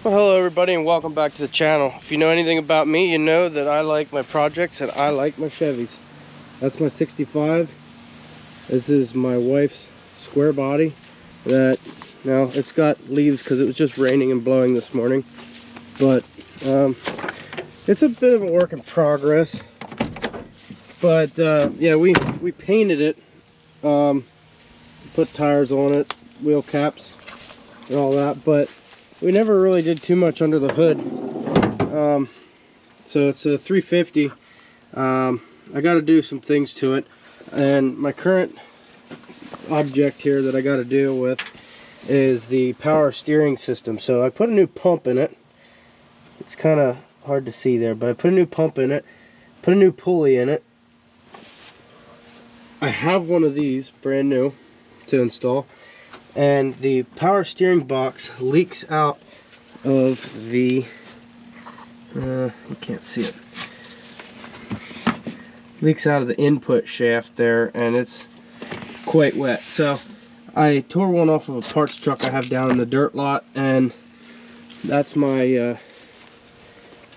Well, hello everybody and welcome back to the channel. If you know anything about me, you know that I like my projects and I like my Chevys. That's my 65. This is my wife's square body that now it's got leaves because it was just raining and blowing this morning. But it's a bit of a work in progress. But yeah, we painted it, put tires on it, wheel caps and all that, but we never really did too much under the hood. So it's a 350. I got to do some things to it, and my current object here that I got to deal with is the power steering system. So I put a new pump in it. It's kind of hard to see there, but I put a new pump in it, put a new pulley in it. I have one of these brand new to install, and the power steering box leaks out of the you can't see it, leaks out of the input shaft there, and it's quite wet. So I tore one off of a parts truck I have down in the dirt lot, and that's my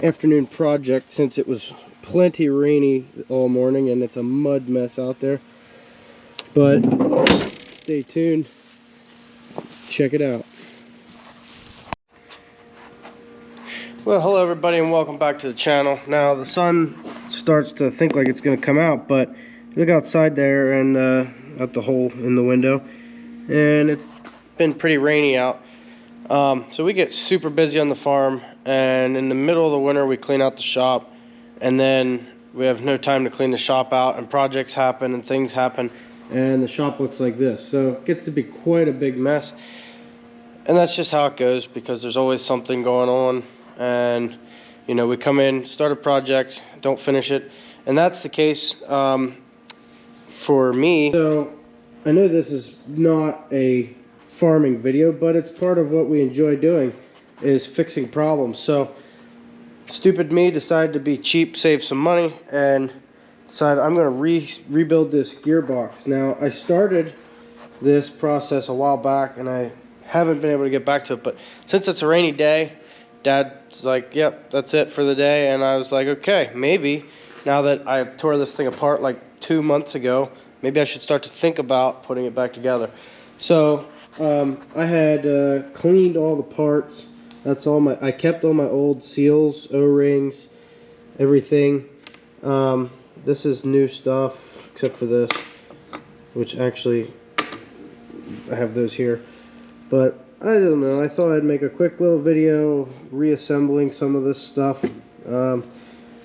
afternoon project, since it was plenty rainy all morning and it's a mud mess out there. But stay tuned, check it out. Well, hello everybody and welcome back to the channel. Now the sun starts to think like it's going to come out, but look outside there and at the hole in the window, and it's been pretty rainy out. So we get super busy on the farm, and in the middle of the winter we clean out the shop, and then we have no time to clean the shop out, and projects happen and things happen, and the shop looks like this. So it gets to be quite a big mess, and that's just how it goes, because there's always something going on. And you know, we come in, start a project, don't finish it, and that's the case for me. So I know this is not a farming video, but it's part of what we enjoy doing, is fixing problems. So stupid me decided to be cheap, save some money, and decided I'm going to rebuild this gearbox. Now I started this process a while back and I haven't been able to get back to it, but since it's a rainy day, Dad's like, yep, that's it for the day. And I was like, okay, maybe now that I tore this thing apart like 2 months ago, maybe I should start to think about putting it back together. So I had cleaned all the parts. That's all I kept all my old seals, O-rings, everything. This is new stuff except for this, which actually I have those here. But I don't know, I thought I'd make a quick little video reassembling some of this stuff. I'm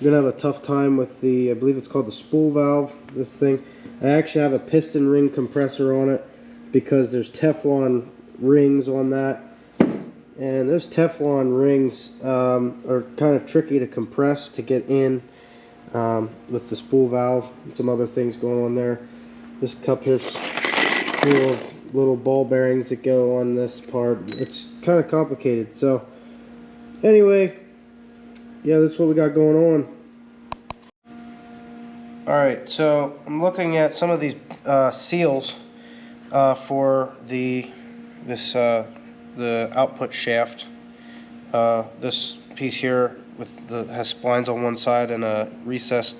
gonna have a tough time with the, I believe it's called the spool valve, this thing. I actually have a piston ring compressor on it because there's Teflon rings on that, and those Teflon rings are kind of tricky to compress to get in with the spool valve and some other things going on there. This cup here's full of little ball bearings that go on this part. It's kind of complicated. So anyway, yeah, that's what we got going on. Alright, so I'm looking at some of these seals for the output shaft. This piece here has splines on one side and a recessed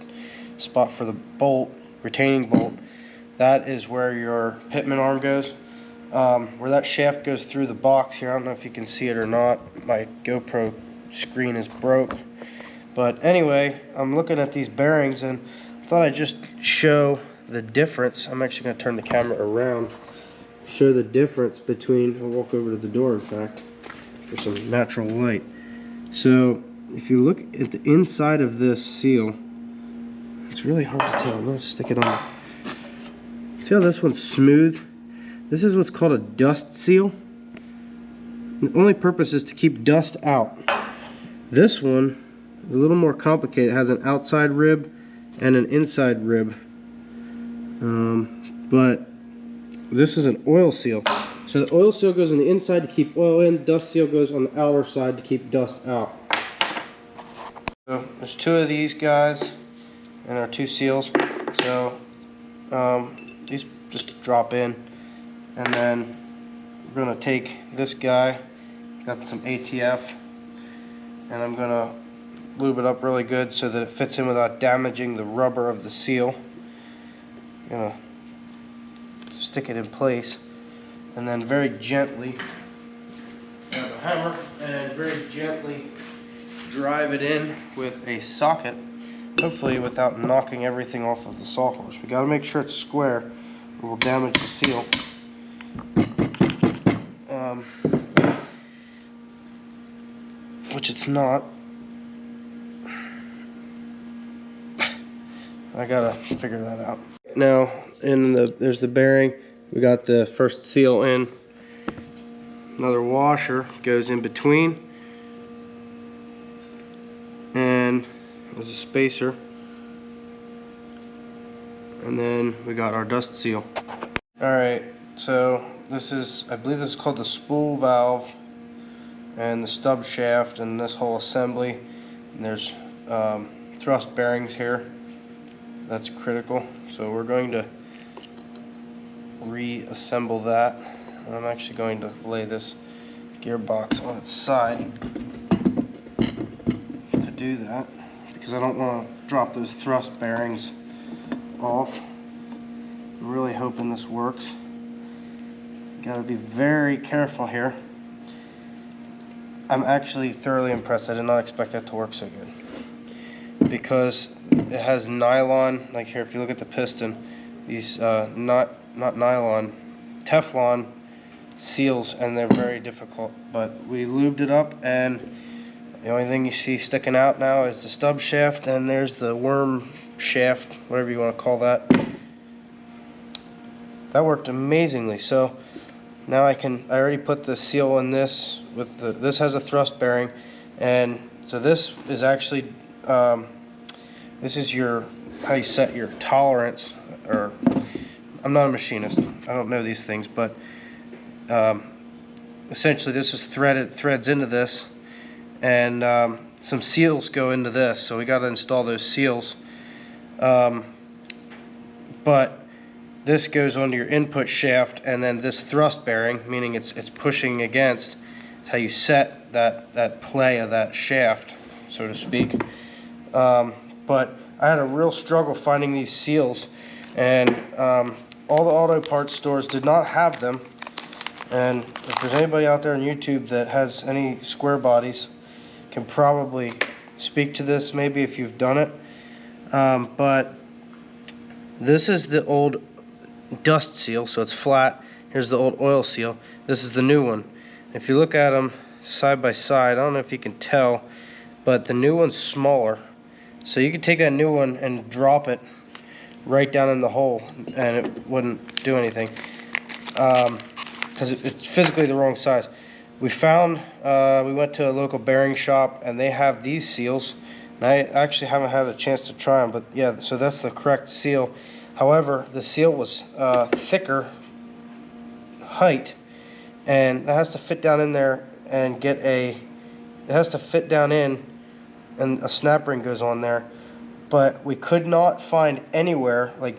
spot for the bolt, retaining bolt. That is where your pitman arm goes. Where that shaft goes through the box here, I don't know if you can see it or not. My GoPro screen is broke. But anyway, I'm looking at these bearings and I thought I'd just show the difference. I'm actually going to turn the camera around, show the difference between, I'll walk over to the door in fact, for some natural light. So if you look at the inside of this seal, it's really hard to tell. I'm going to stick it on. See how this one's smooth? This is what's called a dust seal. The only purpose is to keep dust out. This one is a little more complicated. It has an outside rib and an inside rib. But this is an oil seal. So the oil seal goes on the inside to keep oil in. Dust seal goes on the outer side to keep dust out. So there's two of these guys and our two seals. So these just drop in, and then we're going to take this guy, got some ATF, and I'm gonna lube it up really good so that it fits in without damaging the rubber of the seal. I'm gonna stick it in place, and then very gently grab a hammer and very gently drive it in with a socket, hopefully without knocking everything off of the saw horse. We got to make sure it's square or we'll damage the seal. Which it's not. I gotta figure that out. Now, there's the bearing. We got the first seal in. Another washer goes in between. And there's a spacer. And then we got our dust seal. Alright, so this is, I believe this is called the spool valve and the stub shaft and this whole assembly. And there's thrust bearings here. That's critical. So we're going to reassemble that. And I'm actually going to lay this gearbox on its side to do that, because I don't want to drop those thrust bearings off. I'm really hoping this works. Gotta be very careful here. I'm actually thoroughly impressed. I did not expect that to work so good, because it has nylon, like here if you look at the piston, these not nylon, Teflon seals, and they're very difficult, but we lubed it up, and the only thing you see sticking out now is the stub shaft, and there's the worm shaft, whatever you want to call that. That worked amazingly. So now I already put the seal in this with this has a thrust bearing, and so this is actually this is how you set your tolerance. Or I'm not a machinist, I don't know these things, but essentially this is threads into this, and some seals go into this, so we got to install those seals. But this goes onto your input shaft, and then this thrust bearing, meaning it's pushing against, it's how you set that play of that shaft, so to speak. But I had a real struggle finding these seals, and all the auto parts stores did not have them. And if there's anybody out there on YouTube that has any square bodies, can probably speak to this maybe if you've done it. But this is the old dust seal, so it's flat. Here's the old oil seal. This is the new one. If you look at them side by side, I don't know if you can tell, but the new one's smaller. So you could take that new one and drop it right down in the hole and it wouldn't do anything, because it's physically the wrong size. We went to a local bearing shop and they have these seals, and I actually haven't had a chance to try them, but yeah, so that's the correct seal. However, the seal was thicker height, and it has to fit down in there and it has to fit down in, and a snap ring goes on there. But we could not find anywhere, like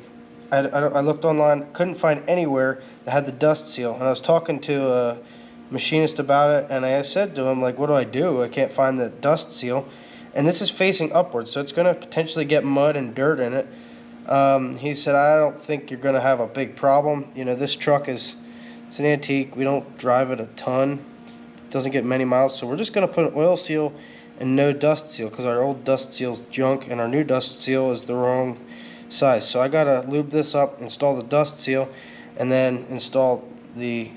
I looked online, couldn't find anywhere that had the dust seal. And I was talking to a machinist about it, and I said to him, like, what do? I can't find the dust seal. And this is facing upwards, so it's going to potentially get mud and dirt in it. He said, I don't think you're going to have a big problem. You know, this truck it's an antique. We don't drive it a ton. It doesn't get many miles, so we're just going to put an oil seal and no dust seal, because our old dust seal's junk and our new dust seal is the wrong size. So I gotta lube this up, install the dust seal, and then install the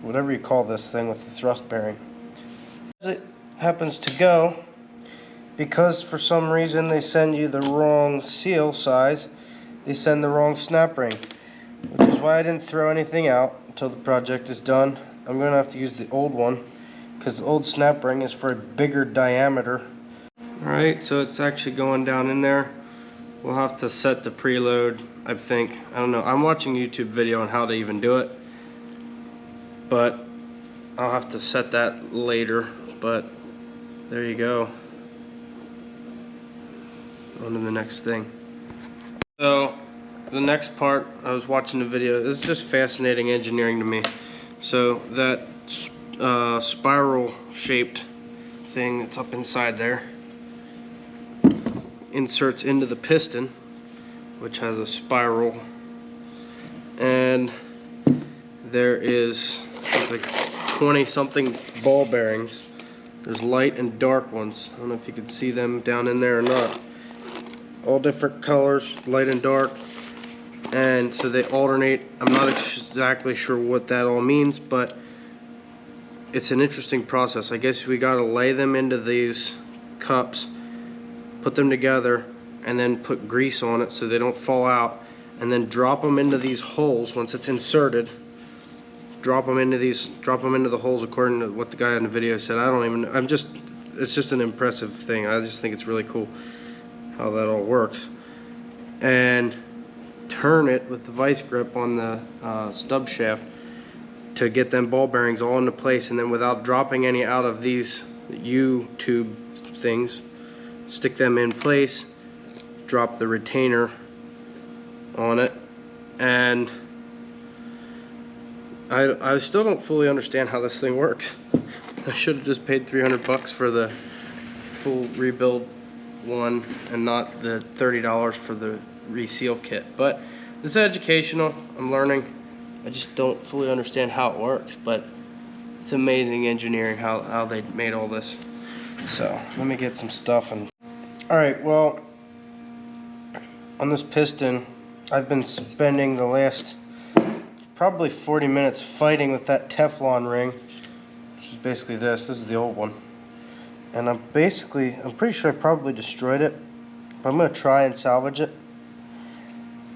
whatever you call this thing with the thrust bearing. As it happens to go, because for some reason they send you the wrong seal size, they send the wrong snap ring, which is why I didn't throw anything out until the project is done. I'm gonna have to use the old one, because the old snap ring is for a bigger diameter. Alright, so it's actually going down in there. We'll have to set the preload, I think. I don't know. I'm watching a YouTube video on how to even do it, but I'll have to set that later. But there you go. On to the next thing. So the next part, I was watching the video. This is just fascinating engineering to me. So that spiral shaped thing that's up inside there inserts into the piston, which has a spiral, and there is like 20 something ball bearings. There's light and dark ones. I don't know if you can see them down in there or not. All different colors, light and dark, and so they alternate. I'm not exactly sure what that all means, but it's an interesting process. I guess we gotta lay them into these cups, put them together, and then put grease on it so they don't fall out, and then drop them into these holes once it's inserted. Drop them into the holes according to what the guy in the video said. It's just an impressive thing. I just think it's really cool how that all works. And turn it with the vice grip on the stub shaft to get them ball bearings all into place, and then without dropping any out of these U-tube things, stick them in place, drop the retainer on it, and I still don't fully understand how this thing works. I should have just paid 300 bucks for the full rebuild one and not the $30 for the reseal kit. But this is educational. I'm learning. I just don't fully understand how it works, but it's amazing engineering how they made all this. So let me get some stuff. And alright, well, on this piston, I've been spending the last probably 40 minutes fighting with that Teflon ring, which is basically this. This is the old one. And I'm pretty sure I probably destroyed it, but I'm going to try and salvage it.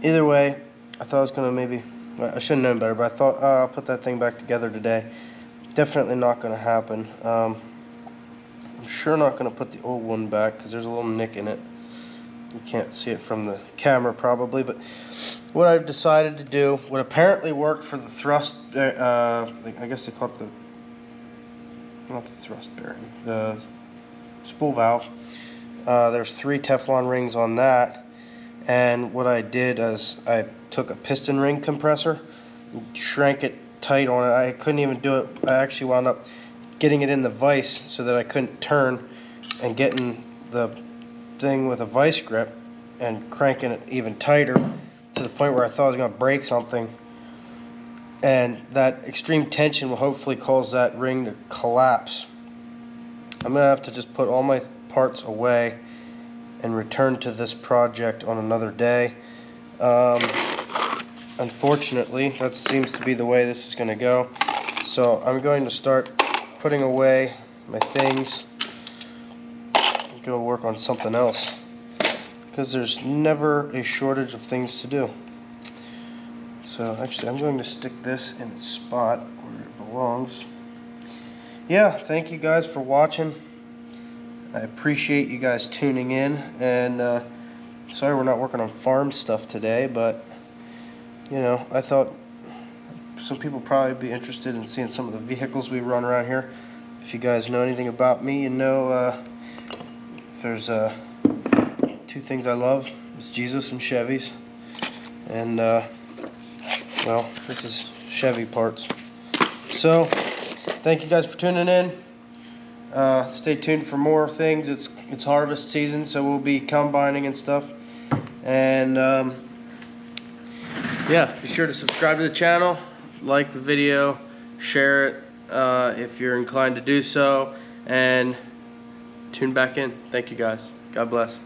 Either way, I thought I was going to I should have known better, but I thought, I'll put that thing back together today. Definitely not going to happen. I'm sure not going to put the old one back because there's a little nick in it. You can't see it from the camera probably, but what I've decided to do, what apparently worked for the thrust, I guess they call it not the thrust bearing, the spool valve. There's 3 Teflon rings on that, and what I did is I took a piston ring compressor, shrank it tight on it. I couldn't even do it. I actually wound up getting it in the vise so that I couldn't turn, and getting the thing with a vice grip and cranking it even tighter to the point where I thought I was going to break something. And that extreme tension will hopefully cause that ring to collapse. I'm going to have to just put all my parts away and return to this project on another day. Unfortunately, that seems to be the way this is going to go. So I'm going to start putting away my things and go work on something else, because there's never a shortage of things to do. So actually, I'm going to stick this in its spot where it belongs. Yeah, thank you guys for watching. I appreciate you guys tuning in, and sorry we're not working on farm stuff today, but you know, I thought some people probably be interested in seeing some of the vehicles we run around here. If you guys know anything about me, you know, if there's 2 things I love, it's Jesus and Chevys. And well, this is Chevy parts. So thank you guys for tuning in. Stay tuned for more things. It's harvest season, so we'll be combining and stuff. And yeah, be sure to subscribe to the channel, like the video, share it if you're inclined to do so, and tune back in. Thank you guys. God bless.